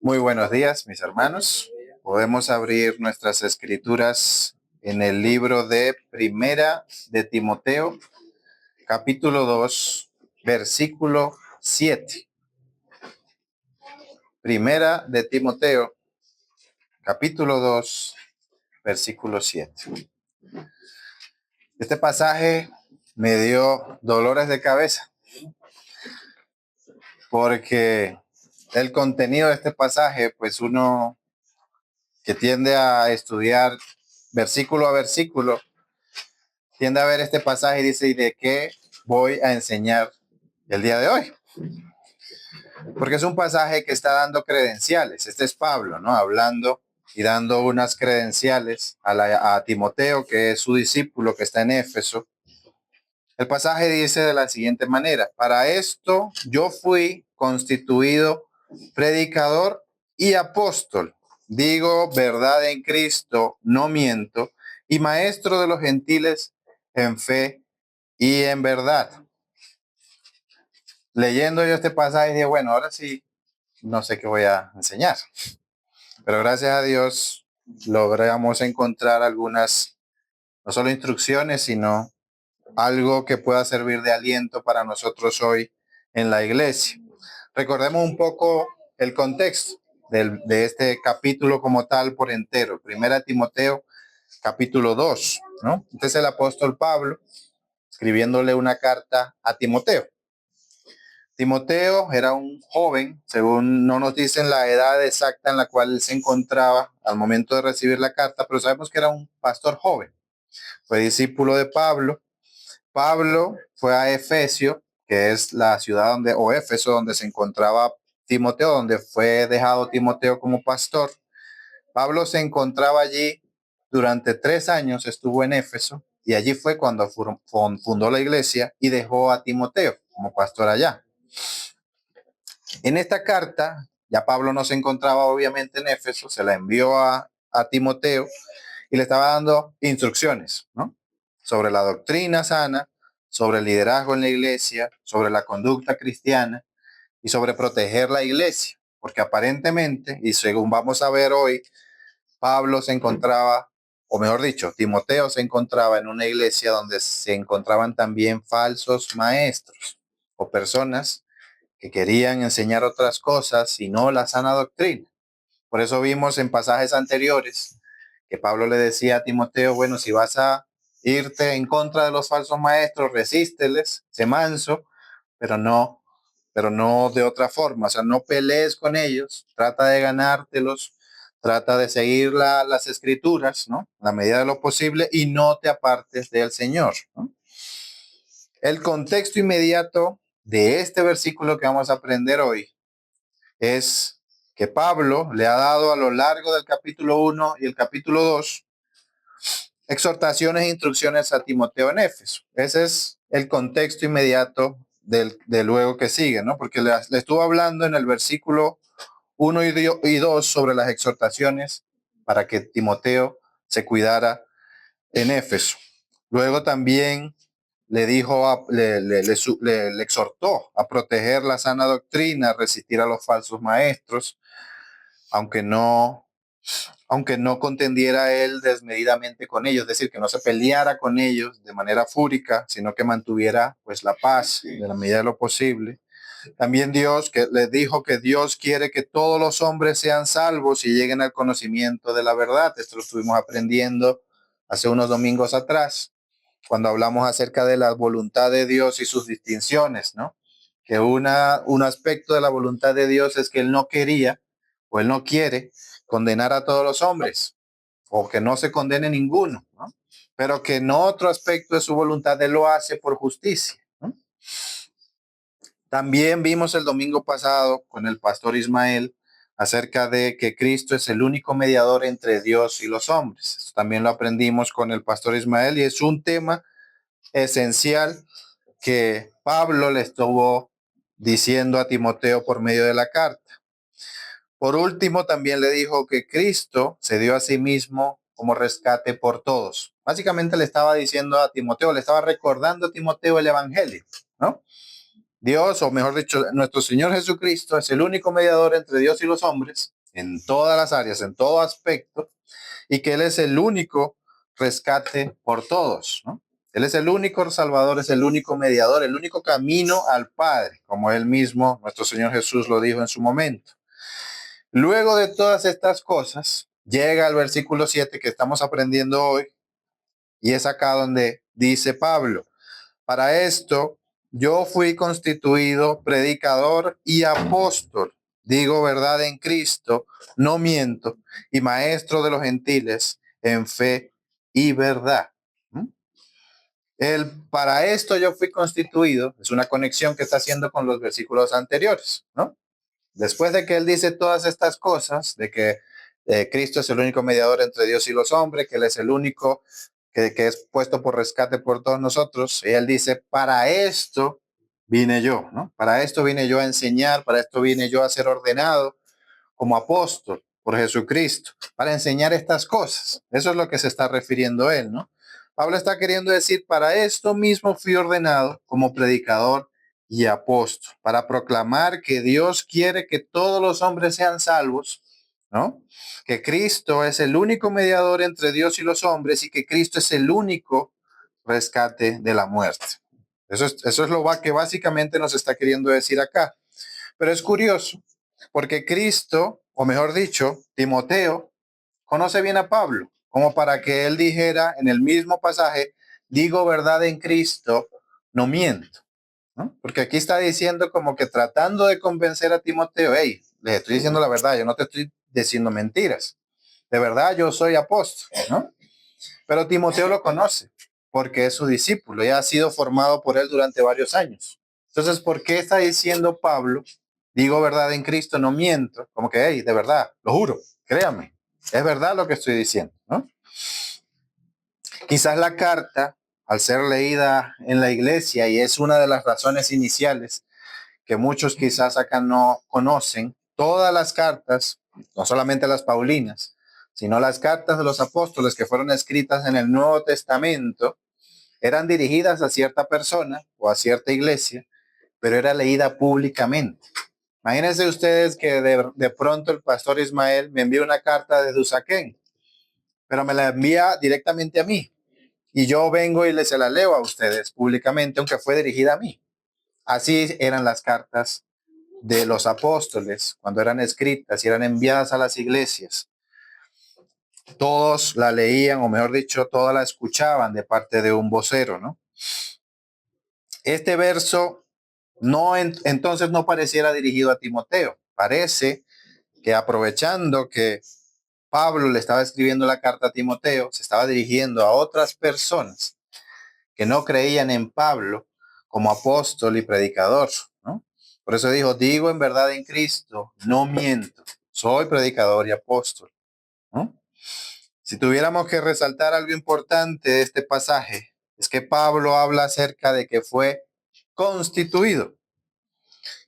Muy buenos días, mis hermanos. Podemos abrir nuestras escrituras en el libro de Primera de Timoteo, capítulo 2, versículo 7. Primera de Timoteo, capítulo 2, versículo 7. Este pasaje me dio dolores de cabeza porque el contenido de este pasaje, pues uno que tiende a estudiar versículo a versículo, tiende a ver este pasaje y dice, ¿y de qué voy a enseñar el día de hoy? Porque es un pasaje que está dando credenciales. Este es Pablo, ¿no? Hablando y dando unas credenciales a Timoteo, que es su discípulo que está en Éfeso. El pasaje dice de la siguiente manera: para esto yo fui constituido predicador y apóstol. Digo verdad en Cristo, no miento, y maestro de los gentiles en fe y en verdad. Leyendo yo este pasaje dije, bueno, ahora sí, no sé qué voy a enseñar. Pero gracias a Dios logramos encontrar algunas, no solo instrucciones, sino algo que pueda servir de aliento para nosotros hoy en la iglesia. Recordemos un poco el contexto de este capítulo como tal por entero. Primera Timoteo, capítulo 2, ¿no? Este es el apóstol Pablo escribiéndole una carta a Timoteo. Timoteo era un joven, según no nos dicen la edad exacta en la cual él se encontraba al momento de recibir la carta, pero sabemos que era un pastor joven. Fue discípulo de Pablo. Pablo fue a Efesio, que es la ciudad donde, o Éfeso, donde se encontraba Timoteo, donde fue dejado Timoteo como pastor. Pablo se encontraba allí durante 3 años, estuvo en Éfeso, y allí fue cuando fundó la iglesia y dejó a Timoteo como pastor allá. En esta carta, ya Pablo no se encontraba obviamente en Éfeso, se la envió a Timoteo y le estaba dando instrucciones, ¿no? Sobre la doctrina sana, sobre el liderazgo en la iglesia, sobre la conducta cristiana y sobre proteger la iglesia, porque aparentemente, y según vamos a ver hoy, Pablo se encontraba, o mejor dicho, Timoteo se encontraba en una iglesia donde se encontraban también falsos maestros o personas que querían enseñar otras cosas y no la sana doctrina. Por eso vimos en pasajes anteriores que Pablo le decía a Timoteo, bueno, si vas a irte en contra de los falsos maestros, resísteles, sé manso, pero no de otra forma, o sea, no pelees con ellos, trata de ganártelos, trata de seguir las escrituras, ¿no? A la medida de lo posible y no te apartes del Señor, ¿no? El contexto inmediato de este versículo que vamos a aprender hoy es que Pablo le ha dado a lo largo del capítulo 1 y el capítulo 2 exhortaciones e instrucciones a Timoteo en Éfeso. Ese es el contexto inmediato de luego que sigue, ¿no? Porque le estuvo hablando en el versículo 1 y 2 sobre las exhortaciones para que Timoteo se cuidara en Éfeso. Luego también le dijo, le exhortó a proteger la sana doctrina, a resistir a los falsos maestros, aunque no, aunque no contendiera él desmedidamente con ellos, es decir, que no se peleara con ellos de manera fúrica, sino que mantuviera pues la paz de la medida de lo posible. También Dios que les dijo que Dios quiere que todos los hombres sean salvos y lleguen al conocimiento de la verdad. Esto lo estuvimos aprendiendo hace unos domingos atrás, cuando hablamos acerca de la voluntad de Dios y sus distinciones, ¿no? Que un aspecto de la voluntad de Dios es que Él no quería o Él no quiere condenar a todos los hombres o que no se condene ninguno, ¿no? Pero que en otro aspecto de su voluntad Él lo hace por justicia, ¿no? También vimos el domingo pasado con el pastor Ismael acerca de que Cristo es el único mediador entre Dios y los hombres. Esto también lo aprendimos con el pastor Ismael y es un tema esencial que Pablo le estuvo diciendo a Timoteo por medio de la carta. Por último, también le dijo que Cristo se dio a sí mismo como rescate por todos. Básicamente le estaba diciendo a Timoteo, le estaba recordando a Timoteo el evangelio, ¿no? Dios, o mejor dicho, nuestro Señor Jesucristo es el único mediador entre Dios y los hombres en todas las áreas, en todo aspecto, y que Él es el único rescate por todos, ¿no? Él es el único salvador, es el único mediador, el único camino al Padre, como Él mismo, nuestro Señor Jesús, lo dijo en su momento. Luego de todas estas cosas, llega el versículo 7 que estamos aprendiendo hoy, y es acá donde dice Pablo: para esto yo fui constituido predicador y apóstol, digo verdad en Cristo, no miento, y maestro de los gentiles en fe y verdad. ¿Mm? El para esto yo fui constituido es una conexión que está haciendo con los versículos anteriores, ¿no? Después de que él dice todas estas cosas, de que Cristo es el único mediador entre Dios y los hombres, que Él es el único que es puesto por rescate por todos nosotros, y él dice, para esto vine yo, ¿no? Para esto vine yo a enseñar, para esto vine yo a ser ordenado como apóstol por Jesucristo, para enseñar estas cosas. Eso es lo que se está refiriendo él, ¿no? Pablo está queriendo decir, para esto mismo fui ordenado como predicador y apóstol, para proclamar que Dios quiere que todos los hombres sean salvos, ¿no? Que Cristo es el único mediador entre Dios y los hombres y que Cristo es el único rescate de la muerte. Eso es lo que básicamente nos está queriendo decir acá. Pero es curioso, porque Cristo, o mejor dicho, Timoteo, conoce bien a Pablo, como para que él dijera en el mismo pasaje, digo verdad en Cristo, no miento, ¿no? Porque aquí está diciendo como que tratando de convencer a Timoteo, hey, le estoy diciendo la verdad, yo no te estoy diciendo mentiras. De verdad, yo soy apóstol, ¿no? Pero Timoteo lo conoce porque es su discípulo y ha sido formado por él durante varios años. Entonces, ¿por qué está diciendo Pablo, digo verdad en Cristo, no miento? Como que, hey, de verdad, lo juro, créame, es verdad lo que estoy diciendo, ¿no? Quizás la carta, al ser leída en la iglesia, y es una de las razones iniciales que muchos quizás acá no conocen, todas las cartas, no solamente las paulinas, sino las cartas de los apóstoles que fueron escritas en el Nuevo Testamento, eran dirigidas a cierta persona o a cierta iglesia, pero era leída públicamente. Imagínense ustedes que de pronto el pastor Ismael me envía una carta de Usaquén, pero me la envía directamente a mí. Y yo vengo y se la leo a ustedes públicamente, aunque fue dirigida a mí. Así eran las cartas de los apóstoles cuando eran escritas y eran enviadas a las iglesias. Todos la leían, o mejor dicho, todas la escuchaban de parte de un vocero, ¿no? Este verso entonces no pareciera dirigido a Timoteo. Parece que aprovechando que Pablo le estaba escribiendo la carta a Timoteo, se estaba dirigiendo a otras personas que no creían en Pablo como apóstol y predicador, ¿no? Por eso dijo, digo en verdad en Cristo, no miento, soy predicador y apóstol, ¿no? Si tuviéramos que resaltar algo importante de este pasaje, es que Pablo habla acerca de que fue constituido,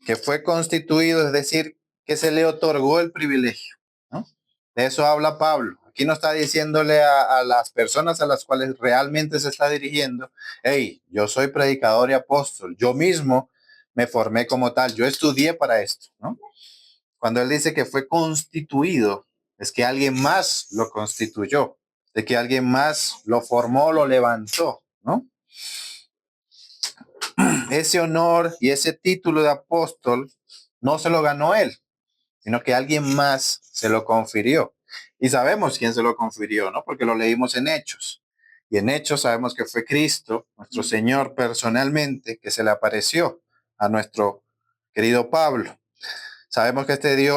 es decir, que se le otorgó el privilegio, ¿no? De eso habla Pablo. Aquí no está diciéndole a las personas a las cuales realmente se está dirigiendo, hey, yo soy predicador y apóstol, yo mismo me formé como tal, yo estudié para esto, ¿no? Cuando él dice que fue constituido, es que alguien más lo constituyó, de que alguien más lo formó, lo levantó, ¿no? Ese honor y ese título de apóstol no se lo ganó él, sino que alguien más se lo confirió. Y sabemos quién se lo confirió, ¿no? Porque lo leímos en Hechos. Y en Hechos sabemos que fue Cristo, nuestro Señor personalmente, que se le apareció a nuestro querido Pablo. Sabemos que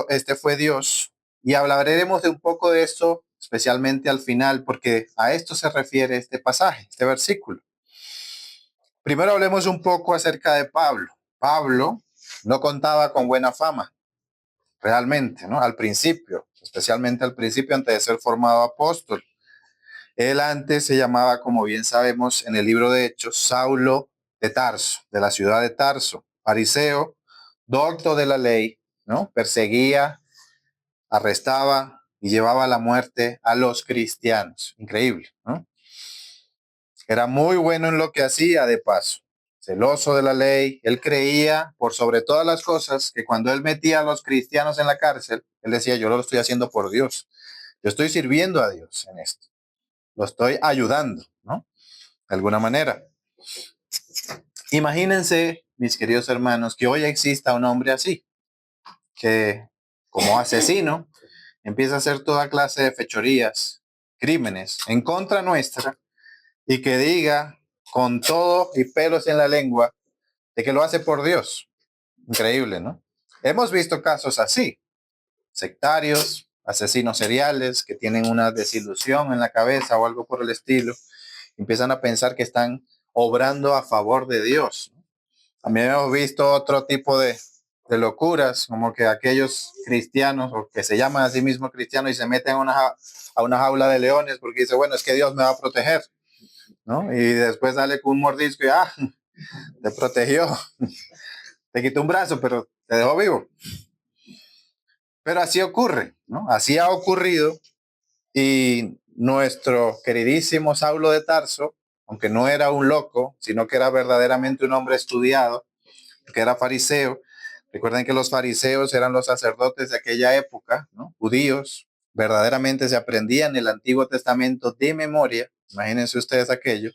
este fue Dios. Y hablaremos de un poco de esto, especialmente al final, porque a esto se refiere este pasaje, este versículo. Primero hablemos un poco acerca de Pablo. Pablo no contaba con buena fama, realmente, ¿no? Al principio, especialmente al principio, antes de ser formado apóstol. Él antes se llamaba, como bien sabemos en el libro de Hechos, Saulo de Tarso, de la ciudad de Tarso, fariseo, doctor de la ley, ¿no? Perseguía, arrestaba y llevaba a la muerte a los cristianos. Increíble, ¿no? Era muy bueno en lo que hacía, de paso. celoso de la ley. Él creía, por sobre todas las cosas, que cuando él metía a los cristianos en la cárcel, él decía, yo lo estoy haciendo por Dios. Yo estoy sirviendo a Dios en esto. Lo estoy ayudando, ¿no? De alguna manera. Imagínense, mis queridos hermanos, que hoy exista un hombre así, que como asesino empieza a hacer toda clase de fechorías, crímenes en contra nuestra y que diga con todo y pelos en la lengua de que lo hace por Dios. Increíble, ¿no? Hemos visto casos así, sectarios, asesinos seriales que tienen una desilusión en la cabeza o algo por el estilo, empiezan a pensar que están obrando a favor de Dios. También hemos visto otro tipo de locuras, como que aquellos cristianos, o que se llaman a sí mismos cristianos y se meten a una jaula de leones porque dice, bueno, es que Dios me va a proteger, ¿no? Y después sale con un mordisco y, te protegió, te quitó un brazo, pero te dejó vivo. Pero así ocurre, ¿no? Así ha ocurrido y nuestro queridísimo Saulo de Tarso, aunque no era un loco, sino que era verdaderamente un hombre estudiado, que era fariseo. Recuerden que los fariseos eran los sacerdotes de aquella época, ¿no? Judíos, verdaderamente se aprendían el Antiguo Testamento de memoria. Imagínense ustedes aquello.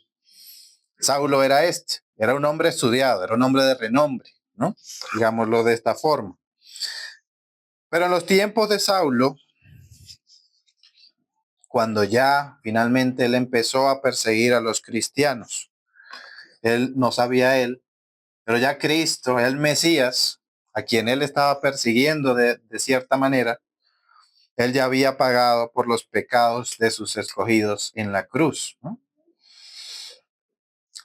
Saulo era un hombre estudiado, era un hombre de renombre, ¿no? Digámoslo de esta forma. Pero en los tiempos de Saulo, cuando ya finalmente él empezó a perseguir a los cristianos, él no sabía él, pero ya Cristo, el Mesías, a quien él estaba persiguiendo de cierta manera, él ya había pagado por los pecados de sus escogidos en la cruz, ¿no?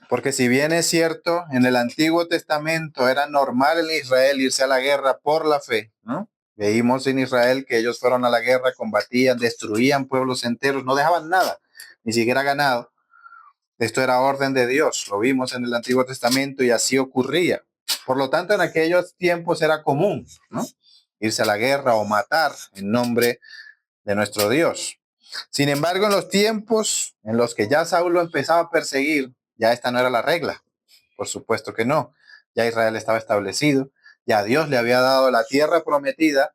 Porque si bien es cierto, en el Antiguo Testamento era normal en Israel irse a la guerra por la fe, ¿no? Veímos en Israel que ellos fueron a la guerra, combatían, destruían pueblos enteros, no dejaban nada, ni siquiera ganado. Esto era orden de Dios, lo vimos en el Antiguo Testamento y así ocurría. Por lo tanto, en aquellos tiempos era común, ¿no? Irse a la guerra o matar en nombre de nuestro Dios. Sin embargo, en los tiempos en los que ya Saulo empezaba a perseguir, ya esta no era la regla. Por supuesto que no. Ya Israel estaba establecido, ya Dios le había dado la tierra prometida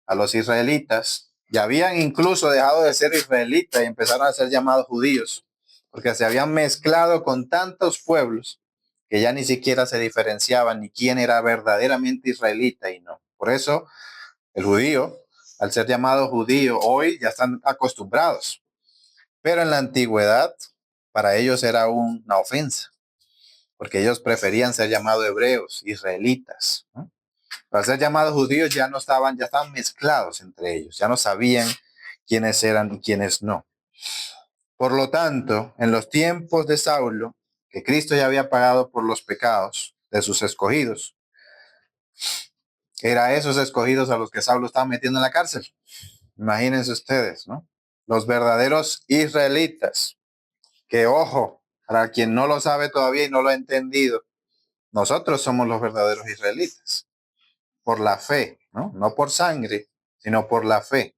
a los israelitas, ya habían incluso dejado de ser israelitas y empezaron a ser llamados judíos, porque se habían mezclado con tantos pueblos que ya ni siquiera se diferenciaban ni quién era verdaderamente israelita y no. Por eso el judío, al ser llamado judío, hoy ya están acostumbrados. Pero en la antigüedad, para ellos era una ofensa, porque ellos preferían ser llamados hebreos, israelitas, ¿no? Para ser llamados judíos ya estaban mezclados entre ellos, ya no sabían quiénes eran y quiénes no. Por lo tanto, en los tiempos de Saulo, que Cristo ya había pagado por los pecados de sus escogidos, era esos escogidos a los que Saulo estaba metiendo en la cárcel. Imagínense ustedes, ¿no? Los verdaderos israelitas, que ojo, para quien no lo sabe todavía y no lo ha entendido, nosotros somos los verdaderos israelitas, por la fe, ¿no? No por sangre, sino por la fe.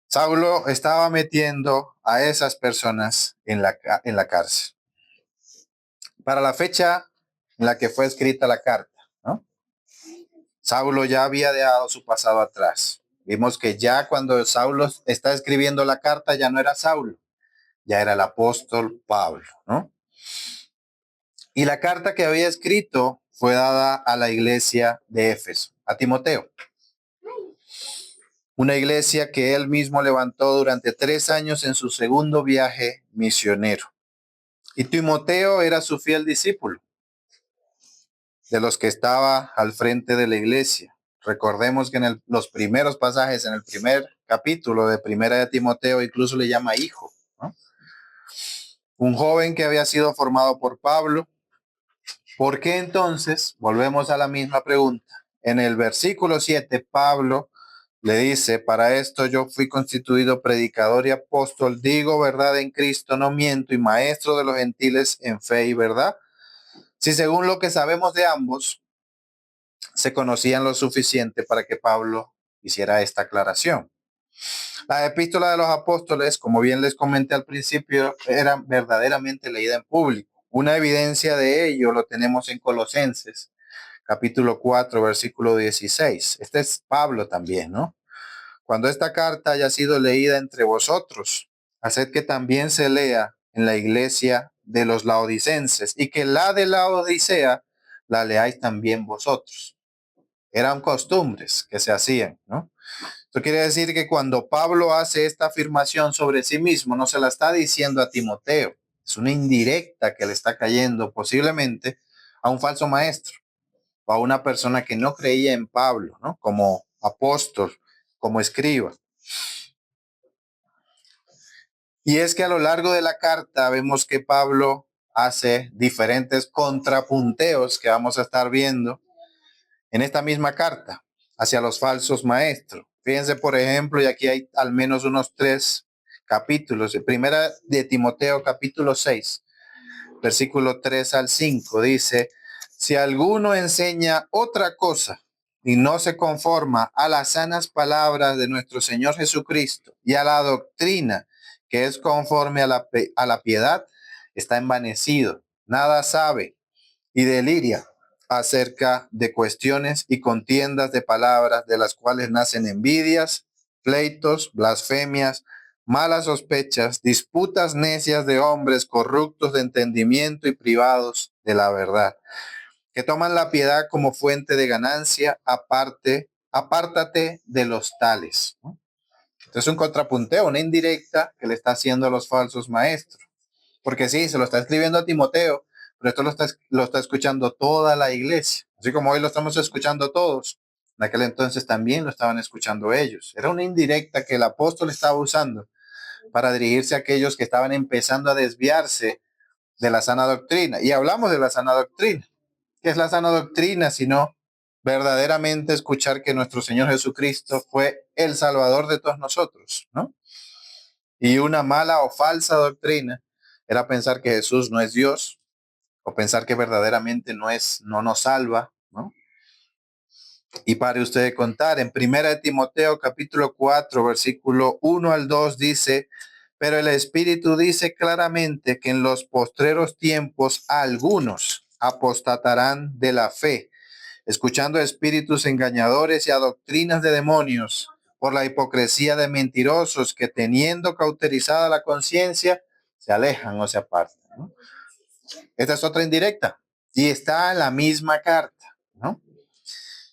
Saulo estaba metiendo a esas personas en la cárcel. Para la fecha en la que fue escrita la carta, ¿no? Saulo ya había dejado su pasado atrás. Vimos que ya cuando Saulo está escribiendo la carta ya no era Saulo, ya era el apóstol Pablo, ¿no? Y la carta que había escrito fue dada a la iglesia de Éfeso, a Timoteo. Una iglesia que él mismo levantó durante 3 años en su segundo viaje misionero. Y Timoteo era su fiel discípulo, de los que estaba al frente de la iglesia. Recordemos que en los primeros pasajes, en el primer capítulo de Primera de Timoteo, incluso le llama hijo, ¿no? Un joven que había sido formado por Pablo. ¿Por qué entonces? Volvemos a la misma pregunta. En el versículo 7, Pablo le dice, para esto yo fui constituido predicador y apóstol, digo verdad en Cristo, no miento, y maestro de los gentiles en fe y verdad. Si según lo que sabemos de ambos, se conocían lo suficiente para que Pablo hiciera esta aclaración. La epístola de los apóstoles, como bien les comenté al principio, era verdaderamente leída en público. Una evidencia de ello lo tenemos en Colosenses, capítulo 4, versículo 16. Este es Pablo también, ¿no? Cuando esta carta haya sido leída entre vosotros, haced que también se lea en la iglesia de los laodicenses y que la de la Odisea la leáis también vosotros. Eran costumbres que se hacían, ¿no? Esto quiere decir que cuando Pablo hace esta afirmación sobre sí mismo, no se la está diciendo a Timoteo. Es una indirecta que le está cayendo posiblemente a un falso maestro o a una persona que no creía en Pablo, ¿no? Como apóstol, como escriba. Y es que a lo largo de la carta vemos que Pablo hace diferentes contrapunteos que vamos a estar viendo en esta misma carta hacia los falsos maestros. Fíjense, por ejemplo, y aquí hay al menos unos 3 capítulos. Primera de Timoteo, capítulo 6, versículo 3 al 5, dice, si alguno enseña otra cosa y no se conforma a las sanas palabras de nuestro Señor Jesucristo y a la doctrina que es conforme a la piedad, está envanecido, nada sabe y deliria acerca de cuestiones y contiendas de palabras de las cuales nacen envidias, pleitos, blasfemias, malas sospechas, disputas necias de hombres corruptos de entendimiento y privados de la verdad, que toman la piedad como fuente de ganancia, apártate de los tales, ¿no? Entonces un contrapunteo, una indirecta que le está haciendo a los falsos maestros. Porque sí, se lo está escribiendo a Timoteo, pero esto lo está escuchando toda la iglesia. Así como hoy lo estamos escuchando todos, en aquel entonces también lo estaban escuchando ellos. Era una indirecta que el apóstol estaba usando para dirigirse a aquellos que estaban empezando a desviarse de la sana doctrina. Y hablamos de la sana doctrina. ¿Qué es la sana doctrina? Sino verdaderamente escuchar que nuestro Señor Jesucristo fue el Salvador de todos nosotros, ¿no? Y una mala o falsa doctrina era pensar que Jesús no es Dios o pensar que verdaderamente no nos salva, ¿no? Y para usted contar, en Primera de Timoteo capítulo 4, versículo 1 al 2 dice, pero el Espíritu dice claramente que en los postreros tiempos algunos apostatarán de la fe, escuchando a espíritus engañadores y a doctrinas de demonios, por la hipocresía de mentirosos que teniendo cauterizada la conciencia, se alejan o se apartan, ¿no? Esta es otra indirecta y está en la misma carta, ¿no?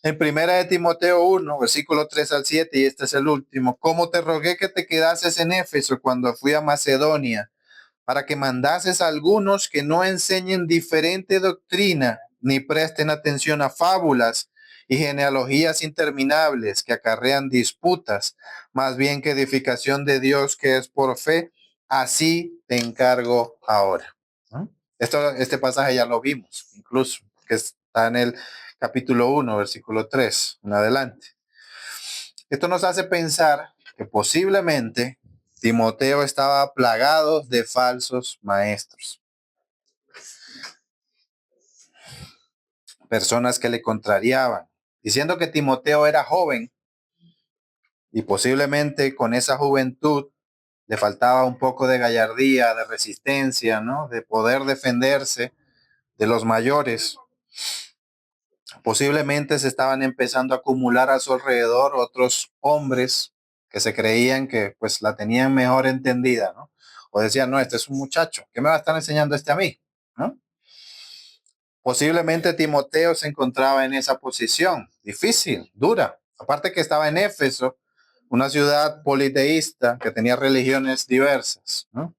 En primera de Timoteo 1, versículo 3 al 7, y este es el último, como te rogué que te quedases en Éfeso cuando fui a Macedonia, para que mandases a algunos que no enseñen diferente doctrina, ni presten atención a fábulas y genealogías interminables que acarrean disputas, más bien que edificación de Dios que es por fe, así te encargo ahora, ¿no? Este pasaje ya lo vimos, incluso, que está en el capítulo 1, versículo 3, en adelante. Esto nos hace pensar que posiblemente Timoteo estaba plagado de falsos maestros, personas que le contrariaban, diciendo que Timoteo era joven y posiblemente con esa juventud le faltaba un poco de gallardía, de resistencia, ¿no? De poder defenderse de los mayores. Posiblemente se estaban empezando a acumular a su alrededor otros hombres que se creían que pues la tenían mejor entendida, ¿no? O decían, no, este es un muchacho, ¿qué me va a estar enseñando este a mí? ¿No? Posiblemente Timoteo se encontraba en esa posición, difícil, dura. Aparte que estaba en Éfeso, una ciudad politeísta que tenía religiones diversas, ¿no?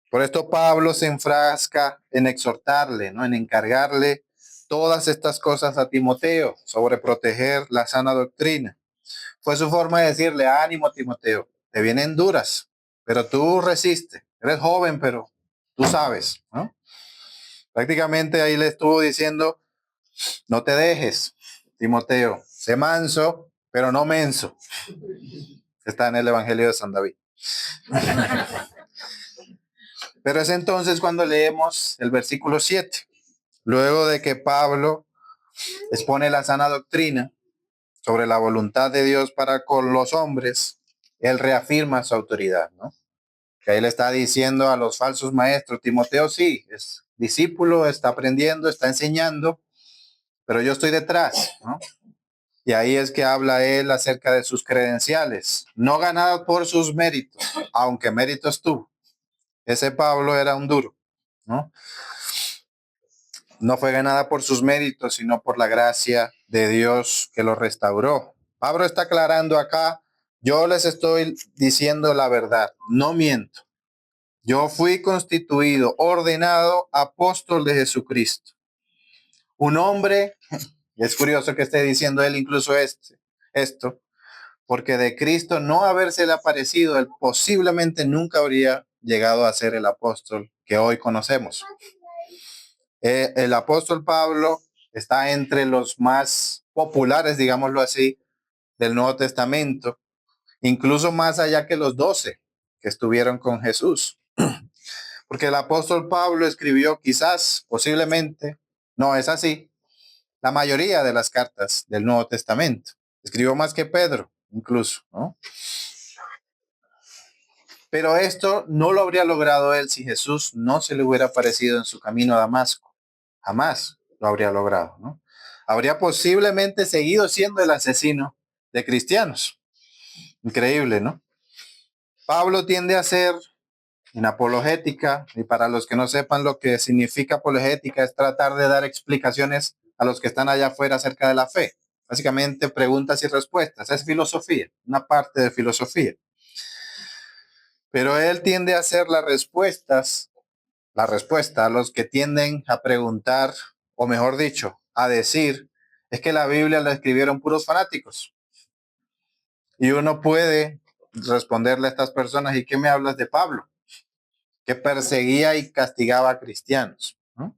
Por esto Pablo se enfrasca en exhortarle, ¿no? En encargarle todas estas cosas a Timoteo sobre proteger la sana doctrina. Fue su forma de decirle, ánimo Timoteo, te vienen duras, pero tú resiste. Eres joven, pero tú sabes, ¿no? Prácticamente ahí le estuvo diciendo, no te dejes, Timoteo, sé manso, pero no menso. Está en el Evangelio de San David. Pero es entonces cuando leemos el versículo 7. Luego de que Pablo expone la sana doctrina sobre la voluntad de Dios para con los hombres, él reafirma su autoridad, ¿no? que ahí le está diciendo a los falsos maestros, Timoteo sí, es discípulo, está aprendiendo, está enseñando, pero yo estoy detrás, ¿no? Y ahí es que habla él acerca de sus credenciales, no ganado por sus méritos, aunque méritos tuvo. Ese Pablo era un duro, ¿no? No fue ganada por sus méritos, sino por la gracia de Dios que lo restauró. Pablo está aclarando acá, yo les estoy diciendo la verdad, no miento. Yo fui constituido, ordenado apóstol de Jesucristo. Un hombre, y es curioso que esté diciendo él incluso esto, porque de Cristo no habérsele aparecido, él posiblemente nunca habría llegado a ser el apóstol que hoy conocemos. El apóstol Pablo está entre los más populares, digámoslo así, del Nuevo Testamento, incluso más allá que los 12 que estuvieron con Jesús. Porque el apóstol Pablo escribió quizás, posiblemente, no es así, la mayoría de las cartas del Nuevo Testamento. Escribió más que Pedro, incluso, ¿no? Pero esto no lo habría logrado él si Jesús no se le hubiera aparecido en su camino a Damasco. Jamás lo habría logrado, ¿no? Habría posiblemente seguido siendo el asesino de cristianos. Increíble, ¿no? Pablo tiende a ser en apologética, y para los que no sepan lo que significa apologética, es tratar de dar explicaciones a los que están allá afuera acerca de la fe. Básicamente preguntas y respuestas. Es filosofía, una parte de filosofía. Pero él tiende a hacer la respuesta a los que tienden a preguntar, o mejor dicho, a decir, es que la Biblia la escribieron puros fanáticos. Y uno puede responderle a estas personas, ¿y qué me hablas de Pablo? Que perseguía y castigaba a cristianos, ¿no?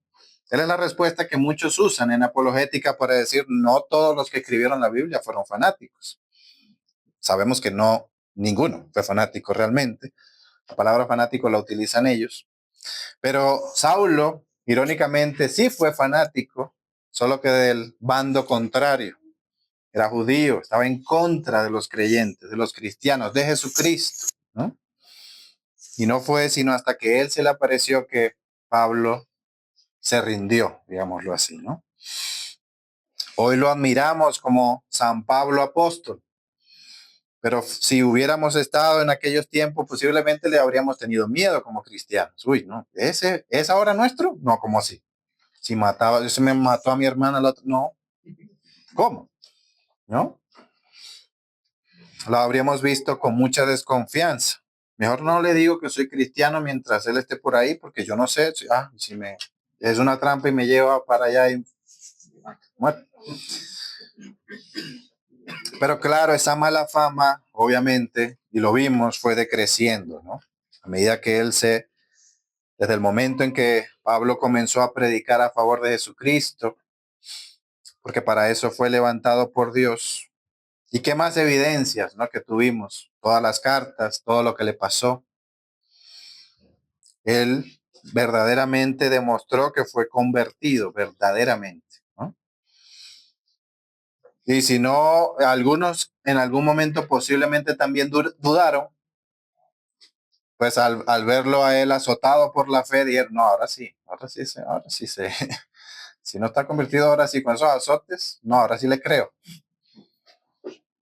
Esa es la respuesta que muchos usan en apologética para decir, no todos los que escribieron la Biblia fueron fanáticos. Sabemos que no, ninguno fue fanático realmente. La palabra fanático la utilizan ellos. Pero Saulo, irónicamente, sí fue fanático, solo que del bando contrario. Era judío, estaba en contra de los creyentes, de los cristianos, de Jesucristo, ¿no? Y no fue sino hasta que él se le apareció que Pablo se rindió, digámoslo así, ¿no? Hoy lo admiramos como San Pablo apóstol, pero si hubiéramos estado en aquellos tiempos, posiblemente le habríamos tenido miedo como cristianos. Uy, ¿no? ¿Ese es ahora nuestro? No, ¿cómo así? Si mataba, se me mató a mi hermana, la otra, no. ¿Cómo? ¿No? Lo habríamos visto con mucha desconfianza. Mejor no le digo que soy cristiano mientras él esté por ahí, porque yo no sé, si me es una trampa y me lleva para allá y muerto. Pero claro, esa mala fama, obviamente, y lo vimos, fue decreciendo, ¿no? A medida que desde el momento en que Pablo comenzó a predicar a favor de Jesucristo, porque para eso fue levantado por Dios. ¿Y qué más evidencias, ¿no? Que tuvimos? Todas las cartas, todo lo que le pasó. Él verdaderamente demostró que fue convertido, verdaderamente, ¿no? Y si no, algunos en algún momento posiblemente también dudaron, pues al verlo a él azotado por la fe, dijeron, no, ahora sí se, si no está convertido ahora sí con esos azotes, no, ahora sí le creo.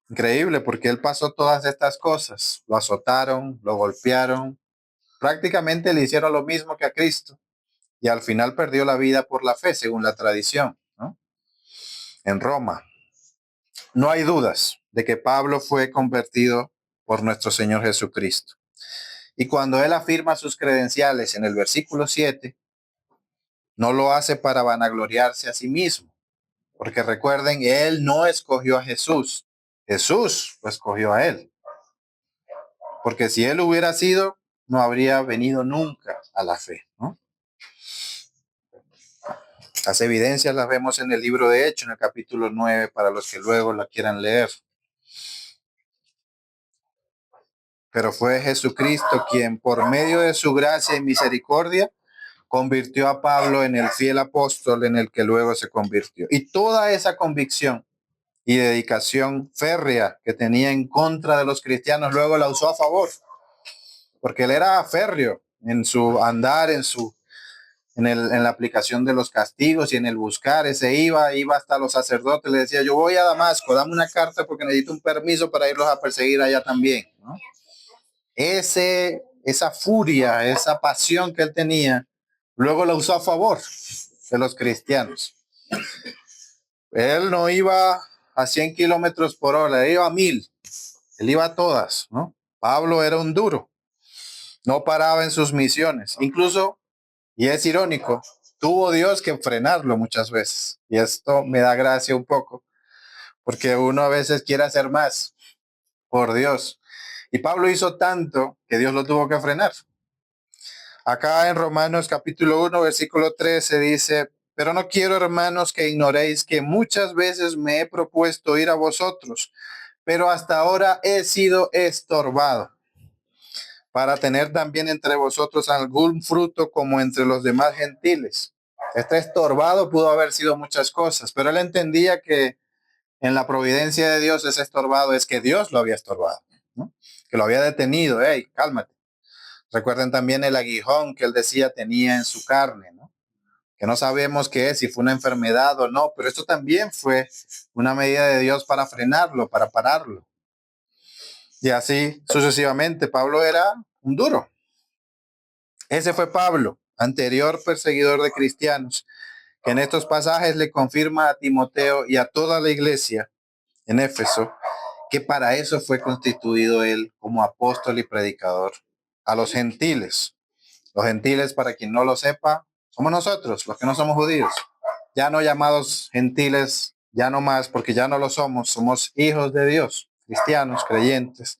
Increíble, porque él pasó todas estas cosas, lo azotaron, lo golpearon, prácticamente le hicieron lo mismo que a Cristo y al final perdió la vida por la fe, según la tradición, ¿no? En Roma. No hay dudas de que Pablo fue convertido por nuestro Señor Jesucristo. Y cuando él afirma sus credenciales en el versículo 7, no lo hace para vanagloriarse a sí mismo, porque recuerden, él no escogió a Jesús, Jesús lo escogió a él. Porque si él hubiera sido, no habría venido nunca a la fe, ¿no? Las evidencias las vemos en el libro de Hechos, en el capítulo 9, para los que luego la quieran leer. Pero fue Jesucristo quien, por medio de su gracia y misericordia, convirtió a Pablo en el fiel apóstol en el que luego se convirtió. Y toda esa convicción y dedicación férrea que tenía en contra de los cristianos, luego la usó a favor. porque él era férreo en su andar, en la aplicación de los castigos y en el buscar. Ese iba hasta los sacerdotes, le decía, yo voy a Damasco, dame una carta porque necesito un permiso para irlos a perseguir allá también, ¿no? Esa furia, esa pasión que él tenía, luego la usó a favor de los cristianos. Él no iba a 100 kilómetros por hora, él iba a 1000, él iba a todas, ¿no? Pablo era un duro, no paraba en sus misiones, incluso, y es irónico, tuvo Dios que frenarlo muchas veces, y esto me da gracia un poco, porque uno a veces quiere hacer más por Dios, y Pablo hizo tanto que Dios lo tuvo que frenar. Acá en Romanos capítulo 1, versículo 13 dice, pero no quiero, hermanos, que ignoréis que muchas veces me he propuesto ir a vosotros, pero hasta ahora he sido estorbado para tener también entre vosotros algún fruto como entre los demás gentiles. Este estorbado pudo haber sido muchas cosas, pero él entendía que en la providencia de Dios ese estorbado es que Dios lo había estorbado, ¿no? Que lo había detenido. Hey, cálmate. Recuerden también el aguijón que él decía tenía en su carne, ¿no? Que no sabemos qué es, si fue una enfermedad o no, pero esto también fue una medida de Dios para frenarlo, para pararlo. Y así sucesivamente, Pablo era un duro. Ese fue Pablo, anterior perseguidor de cristianos, que en estos pasajes le confirma a Timoteo y a toda la iglesia en Éfeso que para eso fue constituido él como apóstol y predicador a los gentiles. Los gentiles, para quien no lo sepa, somos nosotros, los que no somos judíos. Ya no llamados gentiles, ya no más, porque ya no lo somos. Somos hijos de Dios, cristianos, creyentes.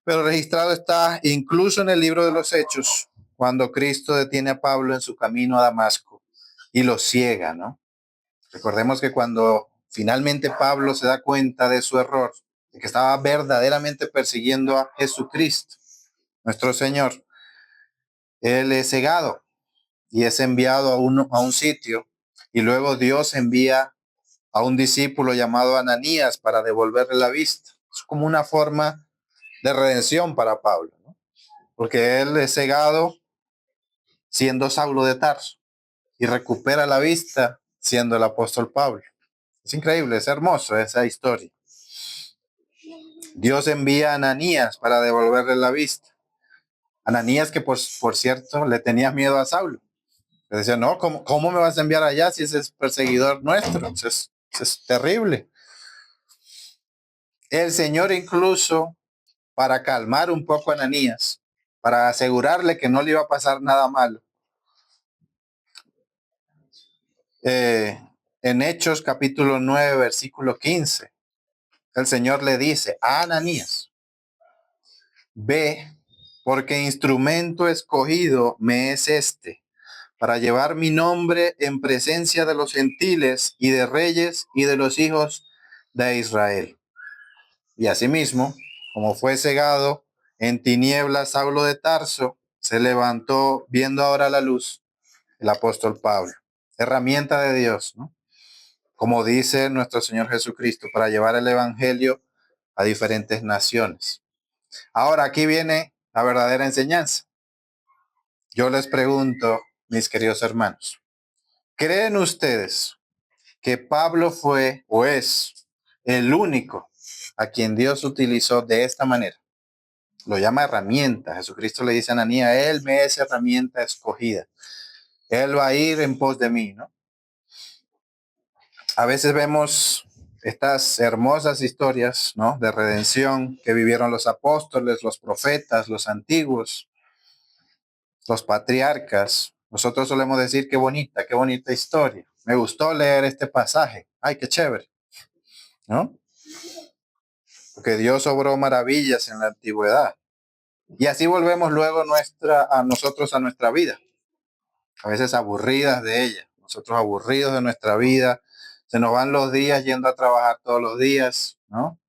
Pero registrado está incluso en el libro de los Hechos, cuando Cristo detiene a Pablo en su camino a Damasco y lo ciega, ¿no? Recordemos que cuando finalmente Pablo se da cuenta de su error, de que estaba verdaderamente persiguiendo a Jesucristo, nuestro Señor, él es cegado y es enviado a un sitio, y luego Dios envía a un discípulo llamado Ananías para devolverle la vista. Es como una forma de redención para Pablo, ¿no? Porque él es cegado siendo Saulo de Tarso y recupera la vista siendo el apóstol Pablo. Es increíble, es hermoso esa historia. Dios envía a Ananías para devolverle la vista. Ananías que por cierto le tenía miedo a Saulo. Le decía, no, ¿cómo me vas a enviar allá si ese es perseguidor nuestro? Es terrible. El Señor incluso, para calmar un poco a Ananías, para asegurarle que no le iba a pasar nada malo, eh, en Hechos capítulo 9, versículo 15, el Señor le dice a Ananías, ve, porque instrumento escogido me es este, para llevar mi nombre en presencia de los gentiles y de reyes y de los hijos de Israel. Y asimismo, como fue cegado en tinieblas Saulo de Tarso, se levantó viendo ahora la luz el apóstol Pablo. Herramienta de Dios, ¿no? Como dice nuestro Señor Jesucristo, para llevar el evangelio a diferentes naciones. Ahora aquí viene la verdadera enseñanza. Yo les pregunto, mis queridos hermanos, ¿creen ustedes que Pablo fue o es el único a quien Dios utilizó de esta manera? Lo llama herramienta. Jesucristo le dice a Ananías, él me es herramienta escogida. Él va a ir en pos de mí, ¿no? A veces vemos estas hermosas historias, ¿no? De redención que vivieron los apóstoles, los profetas, los antiguos, los patriarcas. Nosotros solemos decir qué bonita historia. Me gustó leer este pasaje. Ay, qué chévere, ¿no? Porque Dios obró maravillas en la antigüedad. Y así volvemos luego a nosotros a nuestra vida, a veces aburridas de ella, nosotros aburridos de nuestra vida, se nos van los días yendo a trabajar todos los días, ¿no?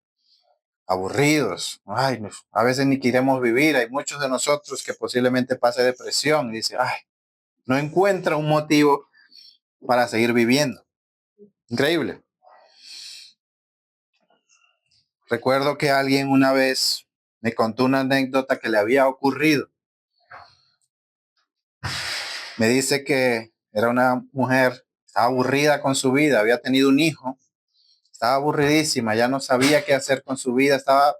Aburridos, ay, a veces ni queremos vivir, hay muchos de nosotros que posiblemente pase depresión y dice, ay, no encuentra un motivo para seguir viviendo. Increíble. Recuerdo que alguien una vez Me contó una anécdota que le había ocurrido. Me dice que era una mujer, estaba aburrida con su vida, había tenido un hijo, estaba aburridísima, ya no sabía qué hacer con su vida, estaba